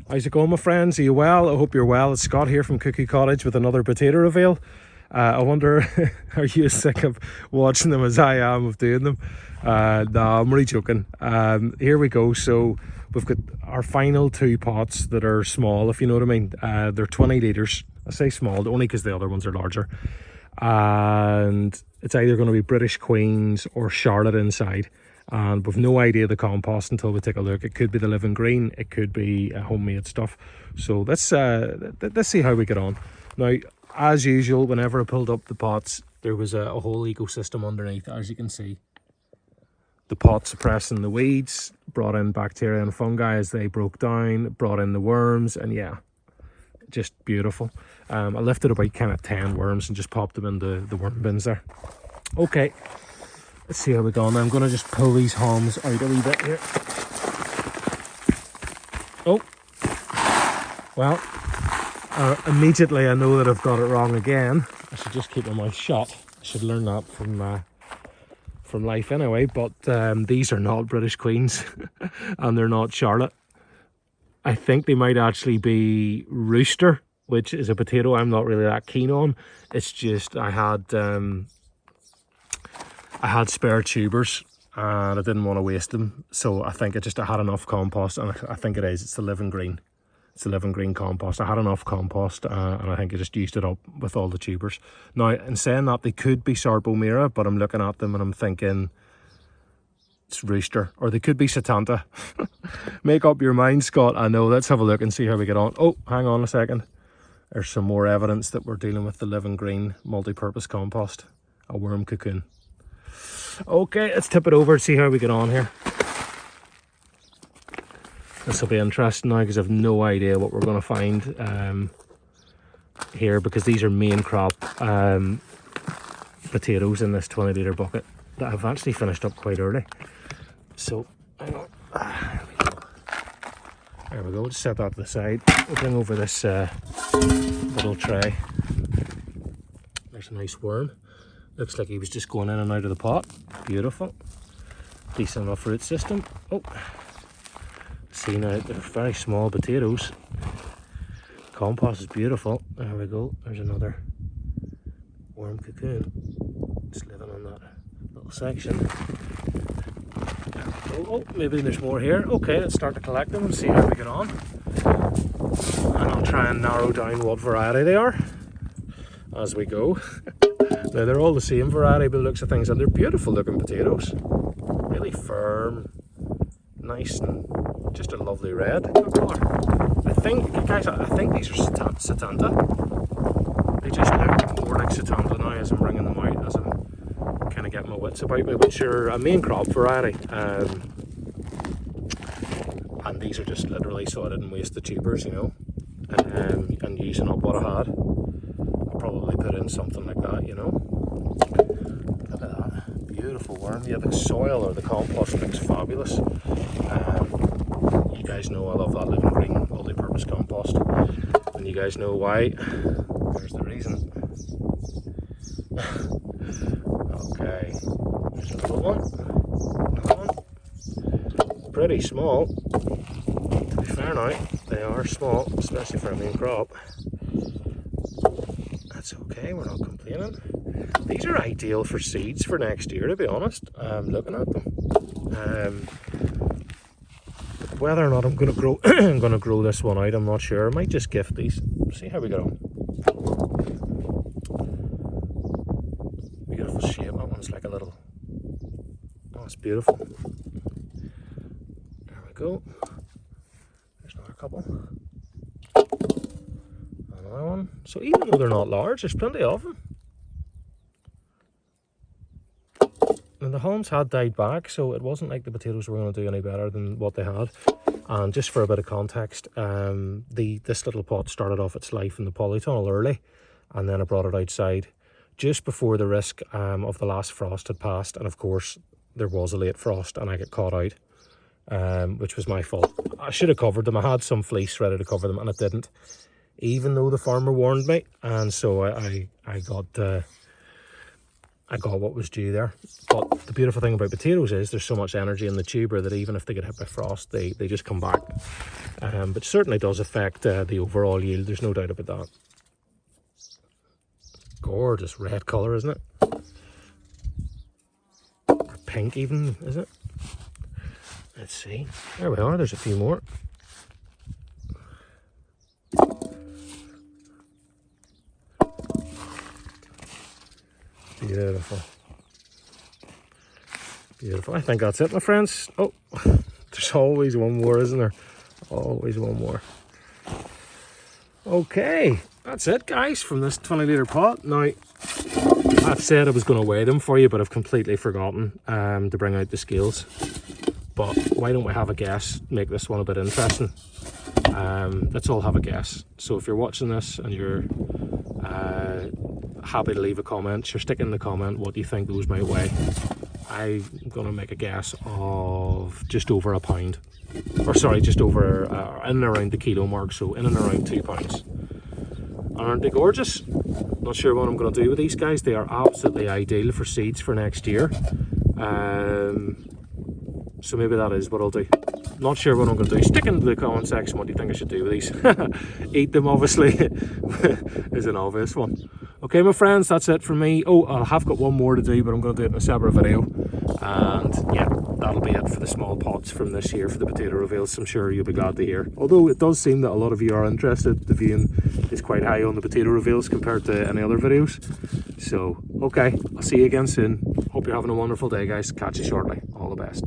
How's it going, my friends? Are you well? I hope you're well. It's Scott here from Cookie Cottage with another potato reveal. I wonder, are you as sick of watching them as I am of doing them? No, I'm really joking. Here we go. So we've got our final two pots that are small, if you know what I mean. They're 20 litres. I say small only because the other ones are larger. And it's either going to be British Queens or Charlotte inside. And we've no idea the compost until we take a look. It could be the Living Green, it could be homemade stuff. So let's see how we get on. Now, as usual, whenever I pulled up the pots, there was a whole ecosystem underneath, as you can see. The pot suppressing the weeds, brought in bacteria and fungi as they broke down, brought in the worms, and yeah, just beautiful. I lifted about kind of 10 worms and just popped them into the worm bins there. Okay. Let's see how we go. Now I'm going to just pull these haulms out a wee bit here. Oh, well, immediately I know that I've got it wrong again. I should just keep my mouth shut. I should learn that from life anyway. But these are not British Queens and they're not Charlotte. I think they might actually be Rooster, which is a potato I'm not really that keen on. It's just I had spare tubers and I didn't want to waste them, so I think I had enough compost, and I think it's the Living Green. It's the Living Green compost. I had enough compost and I think I just used it up with all the tubers. Now, in saying that, they could be Sarbomira, but I'm looking at them and I'm thinking it's Rooster, or they could be Setanta. Make up your mind, Scott. I know. Let's have a look and see how we get on. Oh, hang on a second. There's some more evidence that we're dealing with the Living Green multi-purpose compost, a worm cocoon. Okay, let's tip it over and see how we get on here. This will be interesting now because I have no idea what we're going to find here, because these are main crop potatoes in this 20 litre bucket that have actually finished up quite early. So, hang on. There we go. Just set that to the side. We'll bring over this little tray. There's a nice worm. Looks like he was just going in and out of the pot. Beautiful. Decent enough root system. Oh, see now, they're very small potatoes. Compost is beautiful. There we go. There's another worm cocoon. Just living on that little section. Oh, maybe there's more here. Okay, let's start to collect them and see how we get on. And I'll try and narrow down what variety they are as we go. Now, they're all the same variety by the looks of things, and they're beautiful looking potatoes. Really firm, nice, and just a lovely red colour. I think, guys, I think these are Setanta. They just look more like Setanta now as I'm bringing them out, as I'm kind of getting my wits about me, which are a main crop variety. And these are just literally so I didn't waste the tubers, you know, and using up what I had. Probably put in something like that, you know. Look at that, beautiful worm. Yeah, the soil or the compost looks fabulous. You guys know I love that Living Green multi-purpose compost, and you guys know why. There's the reason. Okay, there's another one. Another one. Pretty small. To be fair now, they are small, especially for a main crop. That's okay, we're not complaining. These are ideal for seeds for next year, to be honest. I'm looking at them. Whether or not I'm going to grow, I'm going to grow this one out, I'm not sure. I might just gift these. See how we go. Beautiful shape. That one's like a little. Oh, it's beautiful. There we go. There's another couple. Another one. So even though they're not large, there's plenty of them. And the haulms had died back, so it wasn't like the potatoes were going to do any better than what they had. And just for a bit of context, this little pot started off its life in the polytunnel early, and then I brought it outside just before the risk of the last frost had passed. And of course, there was a late frost and I got caught out, which was my fault. I should have covered them. I had some fleece ready to cover them and I didn't, even though the farmer warned me. And so I got what was due there. But the beautiful thing about potatoes is there's so much energy in the tuber that even if they get hit by frost, they just come back But certainly does affect the overall yield, there's no doubt about that. Gorgeous red colour, isn't it? Or pink even, is it? Let's see. There we are, there's a few more. Beautiful. Beautiful. I think that's it, my friends. Oh, there's always one more, isn't there? Always one more. Okay, that's it, guys, from this 20-litre pot. Now, I've said I was going to weigh them for you, but I've completely forgotten to bring out the scales. But why don't we have a guess, make this one a bit interesting. Let's all have a guess. So if you're watching this and you're happy to leave a comment, sure, stick in the comment what do you think those might weigh. I'm going to make a guess of just over a pound. Or sorry, just over, in and around the kilo mark, so in and around 2 pounds. Aren't they gorgeous? Not sure what I'm going to do with these guys. They are absolutely ideal for seeds for next year. So maybe that is what I'll do. Not sure what I'm going to do. Stick into the comment section what do you think I should do with these. Eat them, obviously, is an obvious one. Okay, my friends, that's it from me. Oh, I have got one more to do, but I'm going to do it in a separate video. And yeah, that'll be it for the small pots from this year for the potato reveals. I'm sure you'll be glad to hear. Although it does seem that a lot of you are interested. The viewing is quite high on the potato reveals compared to any other videos. So, okay, I'll see you again soon. Hope you're having a wonderful day, guys. Catch you shortly. All the best.